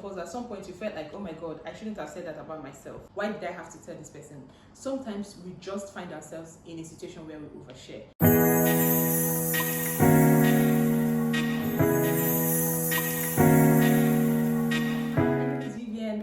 us, at some point you felt like, oh my God, I shouldn't have said that about myself. Why did I have to tell this person? Sometimes we just find ourselves in a situation where we overshare.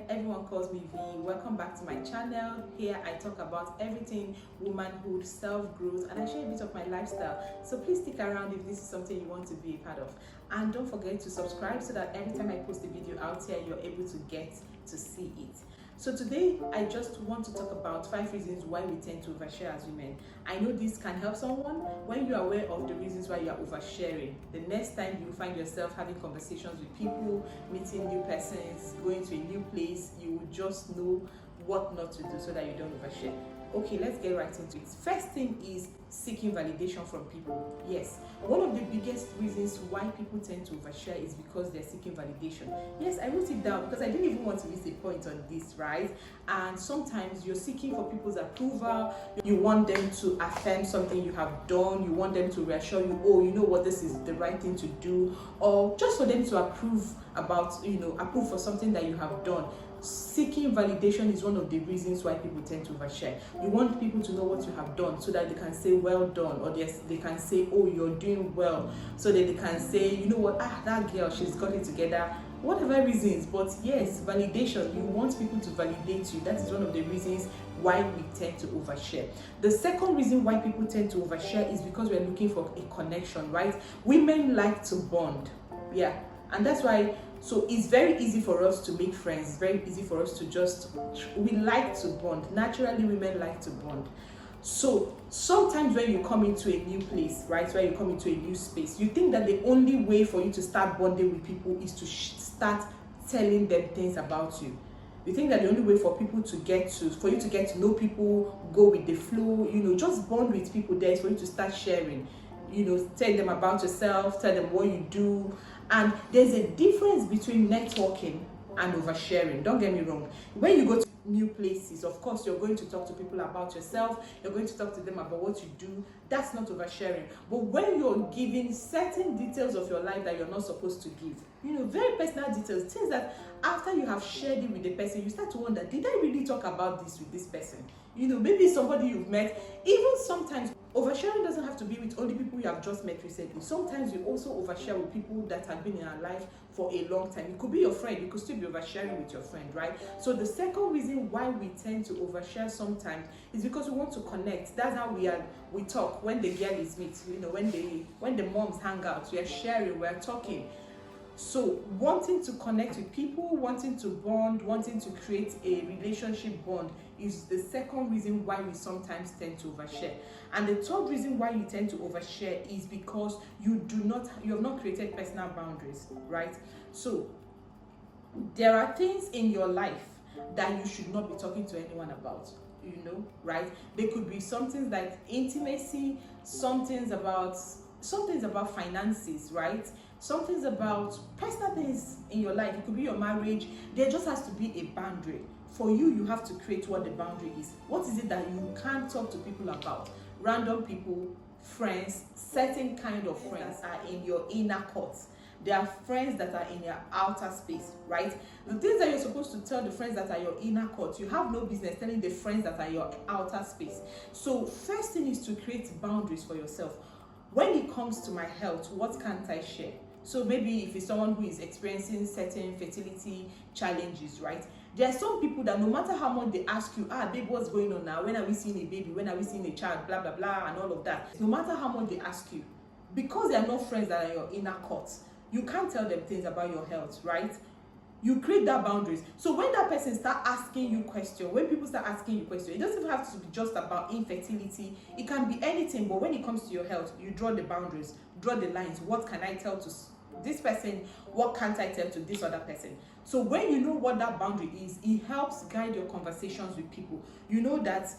Everyone calls me Vee. Welcome back to my channel. Here I talk about everything womanhood, self-growth, and I share a bit of my lifestyle. So please stick around if this is something you want to be a part of. And don't forget to subscribe so that every time I post a video out here, you're able to get to see it. So today, I just want to talk about 5 reasons why we tend to overshare as women. I know this can help someone. When you are aware of the reasons why you are oversharing, the next time you find yourself having conversations with people, meeting new persons, going to a new place, you will just know what not to do so that you don't overshare. Okay, let's get right into it. First thing is seeking validation from people. Yes, one of the biggest reasons why people tend to overshare is because they're seeking validation. Yes, I wrote it down because I didn't even want to miss a point on this, right? And sometimes you're seeking for people's approval. You want them to affirm something you have done. You want them to reassure you, oh, you know what, this is the right thing to do, or just for them to approve about, approve for something that you have done. Seeking validation is one of the reasons why people tend to overshare. You want people to know what you have done so that they can say well done, or they can say, oh, you're doing well, so that they can say, you know what, that girl, she's got it together, whatever reasons. But yes, validation, you want people to validate you. That is one of the reasons why we tend to overshare. The second reason why people tend to overshare is because we're looking for a connection, right? Women like to bond, yeah, and that's why. So it's very easy for us to make friends. It's very easy for us to we like to bond. Naturally, women like to bond. So sometimes when you come into a new place, right, when you come into a new space, you think that the only way for you to start bonding with people is to start telling them things about you. You think that the only way for you to get to know people, go with the flow, just bond with people, there is for you to start sharing. Tell them about yourself, tell them what you do. And there's a difference between networking and oversharing. Don't get me wrong. When you go to new places, of course, you're going to talk to people about yourself. You're going to talk to them about what you do. That's not oversharing. But when you're giving certain details of your life that you're not supposed to give, very personal details, things that after you have shared it with the person, you start to wonder, did I really talk about this with this person? Maybe somebody you've met. Even sometimes, oversharing doesn't have to be with only people you have just met recently. Sometimes you also overshare with people that have been in our life for a long time. It could be your friend. You could still be oversharing with your friend, right? So the second reason why we tend to overshare sometimes is because we want to connect. That's how we talk when the girl is meet. When the moms hang out, we are sharing, we are talking. So wanting to connect with people, wanting to bond, wanting to create a relationship bond is the second reason why we sometimes tend to overshare. And the third reason why you tend to overshare is because you have not created personal boundaries, right? So there are things in your life that you should not be talking to anyone about. Right? There could be something like intimacy, something about finances, right? Something's about personal things in your life. It could be your marriage. There just has to be a boundary. For you have to create what the boundary is. What is it that you can't talk to people about? Random people, friends, certain kind of friends are in your inner court. There are friends that are in your outer space, right? The things that you're supposed to tell the friends that are your inner court, you have no business telling the friends that are your outer space. So first thing is to create boundaries for yourself. When it comes to my health, what can't I share? So maybe if it's someone who is experiencing certain fertility challenges, right? There are some people that no matter how much they ask you, babe, what's going on now? When are we seeing a baby? When are we seeing a child? Blah, blah, blah, and all of that. No matter how much they ask you, because they are not friends that are your inner court, you can't tell them things about your health, right? You create that boundaries. So when that person start asking you questions, when people start asking you questions, it doesn't have to be just about infertility. It can be anything, but when it comes to your health, you draw the boundaries, draw the lines. What can I tell to this person? What can't I tell to this other person? So when you know what that boundary is, it helps guide your conversations with people. You know that,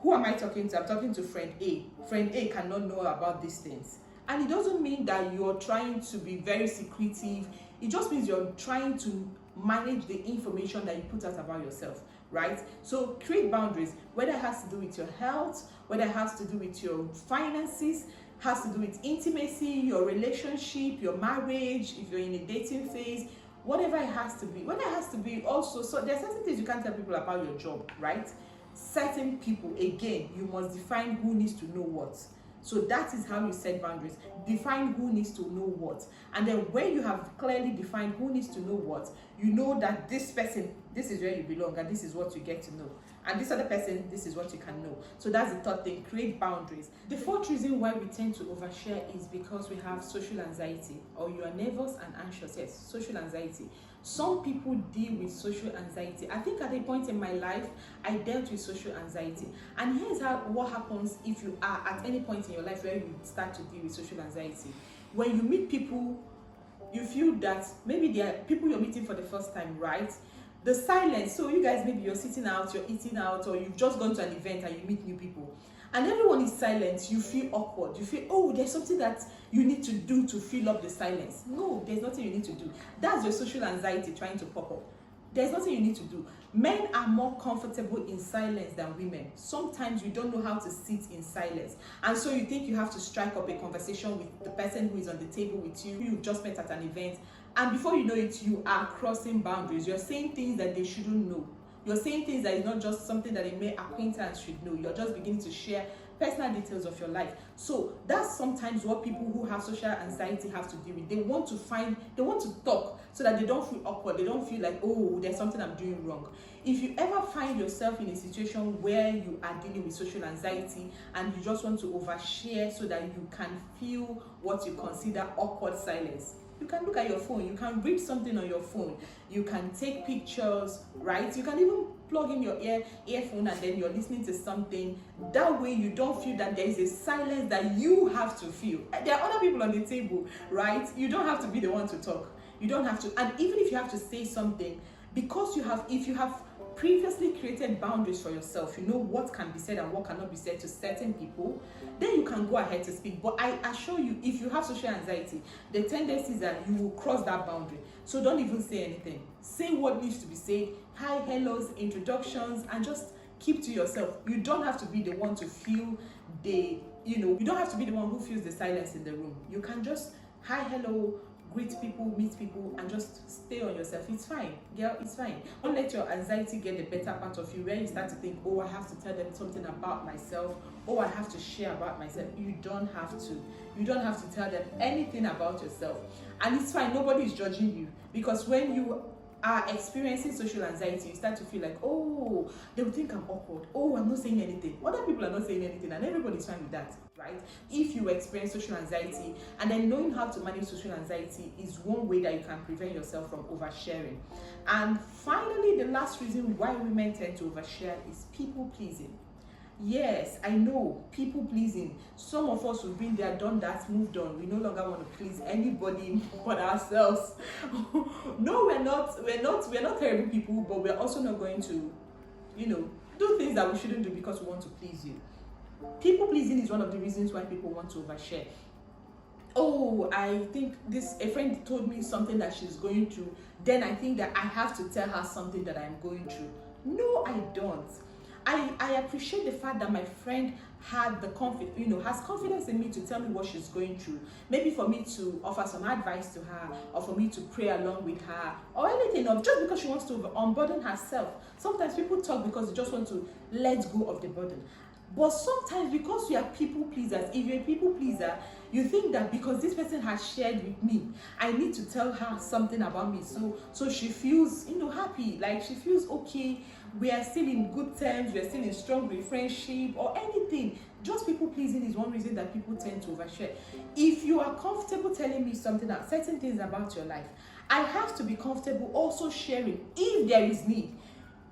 who am I talking to? I'm talking to friend A. Friend A cannot know about these things. And it doesn't mean that you're trying to be very secretive. It just means you're trying to manage the information that you put out about yourself, right? So create boundaries, whether it has to do with your health, whether it has to do with your finances, has to do with intimacy, your relationship, your marriage, if you're in a dating phase, whatever it has to be. Whether it has to be also, so there are certain things you can't tell people about your job, right? Certain people, again, you must define who needs to know what. So that is how you set boundaries. Define who needs to know what. And then when you have clearly defined who needs to know what, you know that this person, this is where you belong and this is what you get to know. And this other person, this is what you can know. So that's the third thing, create boundaries. The fourth reason why we tend to overshare is because we have social anxiety, or you are nervous and anxious. Yes, social anxiety. Some people deal with social anxiety. I think at a point in my life, I dealt with social anxiety. And here's what happens if you are at any point in your life where you start to deal with social anxiety. When you meet people, you feel that maybe they are people you're meeting for the first time, right? The silence, so you guys, maybe you're sitting out, you're eating out, or you've just gone to an event and you meet new people. And everyone is silent, you feel awkward, you feel, oh, there's something that you need to do to fill up the silence. No, there's nothing you need to do. That's your social anxiety trying to pop up. There's nothing you need to do. Men are more comfortable in silence than women. Sometimes you don't know how to sit in silence. And so you think you have to strike up a conversation with the person who is on the table with you. You just met at an event. And before you know it, you are crossing boundaries. You're saying things that they shouldn't know. You're saying things that is not just something that a mere acquaintance should know. You're just beginning to share personal details of your life. So that's sometimes what people who have social anxiety have to deal with. They want to talk so that they don't feel awkward. They don't feel like, oh, there's something I'm doing wrong. If you ever find yourself in a situation where you are dealing with social anxiety and you just want to overshare so that you can feel what you consider awkward silence, you can look at your phone, you can read something on your phone, you can take pictures, right? You can even plug in your earphone and then you're listening to something. That way you don't feel that there is a silence that you have to feel. There are other people on the table, right? You don't have to be the one to talk. You don't have to. And even if you have to say something, because if you have previously created boundaries for yourself, you know what can be said and what cannot be said to certain people, then you can go ahead to speak. But I assure you, if you have social anxiety, the tendency is that you will cross that boundary. So don't even say anything. Say what needs to be said, hi, hellos, introductions, and just keep to yourself. You don't have to be the one to feel you don't have to be the one who feels the silence in the room. You can just hi, hello, greet people, meet people, and just stay on yourself. It's fine, girl, it's fine. Don't let your anxiety get the better part of you, where you start to think, oh, I have to tell them something about myself, oh, I have to share about myself. You don't have to. You don't have to tell them anything about yourself. And it's fine, nobody is judging you, because when you are experiencing social anxiety, you start to feel like, oh, they will think I'm awkward. Oh, I'm not saying anything. Other people are not saying anything, and everybody's fine with that, right? If you experience social anxiety, and then knowing how to manage social anxiety is one way that you can prevent yourself from oversharing. And finally, the last reason why women tend to overshare is people pleasing. Yes, I know, people pleasing. Some of us who've been there, done that, moved on. We no longer want to please anybody but ourselves. No, we're not terrible people, but we're also not going to, do things that we shouldn't do because we want to please you. People pleasing is one of the reasons why people want to overshare. Oh, I think a friend told me something that she's going through, then I think that I have to tell her something that I'm going through. No, I don't. I appreciate the fact that my friend had the has confidence in me to tell me what she's going through. Maybe for me to offer some advice to her, or for me to pray along with her, or anything, or just because she wants to unburden herself. Sometimes people talk because they just want to let go of the burden. But sometimes, because we are people pleasers, if you're a people pleaser, you think that because this person has shared with me, I need to tell her something about me, so she feels happy, like she feels okay, we are still in good terms, we are still in strong friendship or anything. Just people pleasing is one reason that people tend to overshare. If you are comfortable telling me certain things about your life, I have to be comfortable also sharing if there is need.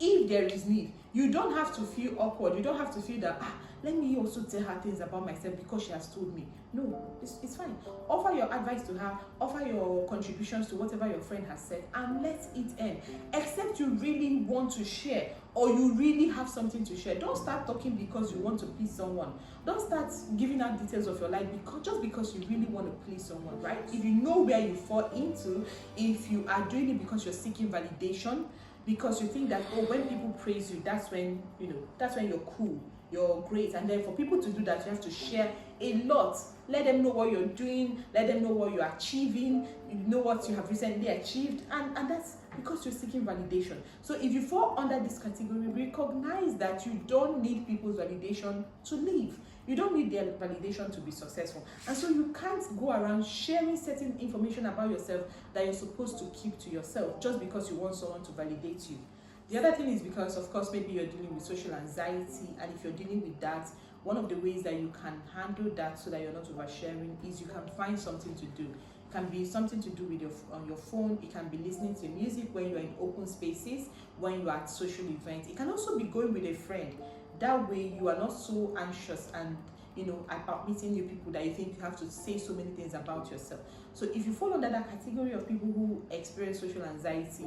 If there is need, you don't have to feel awkward. You don't have to feel that, let me also tell her things about myself because she has told me. No, it's fine. Offer your advice to her, offer your contributions to whatever your friend has said, and let it end. Except you really want to share, or you really have something to share. Don't start talking because you want to please someone. Don't start giving out details of your life just because you really want to please someone, right? If you know where you fall into, if you are doing it because you're seeking validation, because you think that, oh, when people praise you, that's when, you know, that's when you're cool, you're great. And then for people to do that, you have to share a lot. Let them know what you're doing, let them know what you're achieving, you know what you have recently achieved, and that's because you're seeking validation. So if you fall under this category, recognize that you don't need people's validation to live. You don't need their validation to be successful. And so you can't go around sharing certain information about yourself that you're supposed to keep to yourself just because you want someone to validate you. The other thing is because, of course, maybe you're dealing with social anxiety, and if you're dealing with that, one of the ways that you can handle that so that you're not oversharing is you can find something to do. It can be something to do with on your phone. It can be listening to music when you're in open spaces, when you're at social events. It can also be going with a friend. That way you are not so anxious and, you know, about meeting new people that you think you have to say so many things about yourself. So if you fall under that category of people who experience social anxiety,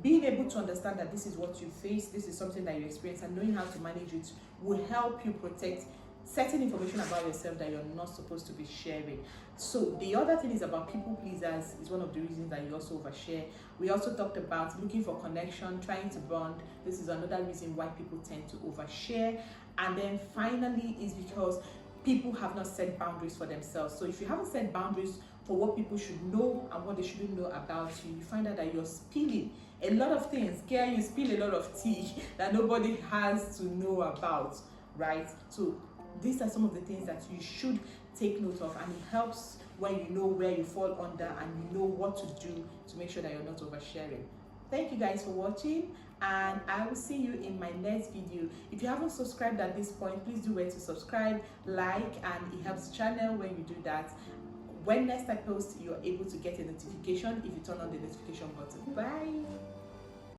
being able to understand that this is what you face, this is something that you experience, and knowing how to manage it will help you protect certain information about yourself that you're not supposed to be sharing. So the other thing is about people pleasers is one of the reasons that you also overshare. We also talked about looking for connection, trying to bond. This is another reason why people tend to overshare. And then finally is because people have not set boundaries for themselves. So if you haven't set boundaries for what people should know and what they shouldn't know about you, you find out that you're spilling a lot of things. Girl, you spill a lot of tea that nobody has to know about, right? So these are some of the things that you should take note of, and it helps when you know where you fall under and you know what to do to make sure that you're not oversharing. Thank you guys for watching, and I will see you in my next video. If you haven't subscribed at this point, please do wait to subscribe, like, and it helps the channel when you do that. When next I post, you're able to get a notification if you turn on the notification button. Bye.